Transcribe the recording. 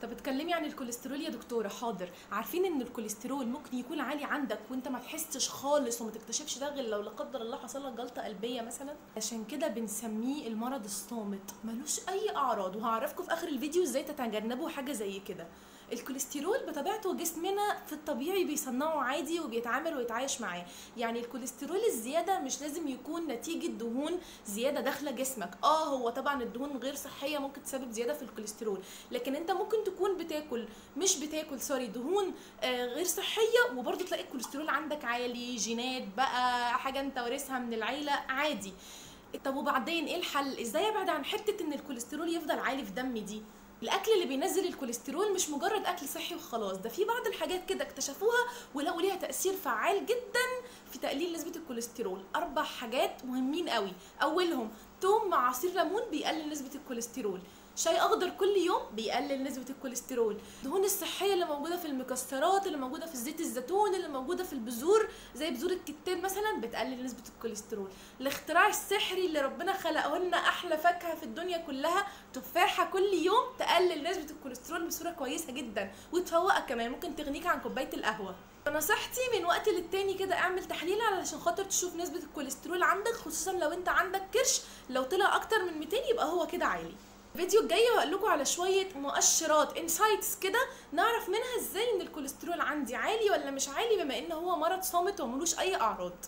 طب اتكلمي عن الكوليسترول يا دكتورة. حاضر. عارفين ان الكوليسترول ممكن يكون عالي عندك وانت ما تحسش خالص وما تكتشفش ده غير لو لا قدر الله حصل لك جلطة قلبية مثلا؟ عشان كده بنسميه المرض الصامت، ملوش اي اعراض، وهعرفكم في اخر الفيديو ازاي تتجنبوا حاجة زي كده. الكوليسترول بطبيعته جسمنا في الطبيعي بيصنعه عادي وبيتعامل ويتعايش معاه. يعني الكوليسترول الزياده مش لازم يكون نتيجه دهون زياده داخله جسمك. هو طبعا الدهون غير صحيه ممكن تسبب زياده في الكوليسترول، لكن انت ممكن تكون مش بتاكل دهون غير صحيه وبرضه تلاقي الكوليسترول عندك عالي، جينات بقى، حاجه انت وارثها من العيله عادي. طب وبعدين ايه الحل؟ ازاي ابعد عن حته ان الكوليسترول يفضل عالي في دمي دي؟ الاكل اللي بينزل الكوليسترول مش مجرد اكل صحي وخلاص، ده في بعض الحاجات كده اكتشفوها ولقوا ليها تاثير فعال جدا في تقليل نسبه الكوليسترول. 4 حاجات مهمين قوي. اولهم توم مع عصير ليمون بيقلل نسبه الكوليسترول، شاي اخضر كل يوم بيقلل نسبه الكوليسترول، الدهون الصحيه اللي موجوده في المكسرات، اللي موجوده في زيت الزيتون، اللي موجوده في البذور زي بذور الكتان مثلا بتقلل نسبه الكوليسترول. الاختراع السحري اللي ربنا خلقه لنا، احلى فاكهه في الدنيا كلها، تفاحه كل يوم تقلل نسبه الكوليسترول بصوره كويسه جدا وتفوقك كمان، ممكن تغنيك عن كوبايه القهوه. نصيحتي من وقت للتاني كده اعمل تحليل علشان خاطر تشوف نسبه الكوليسترول عندك، خصوصا لو انت عندك كرش، لو طلع اكتر من 200 يبقى هو كده عالي. الفيديو الجاي هقول لكم على شويه مؤشرات انسايتس كده نعرف منها ازاي ان الكوليسترول عندي عالي ولا مش عالي، بما ان هو مرض صامت وملوش اي اعراض.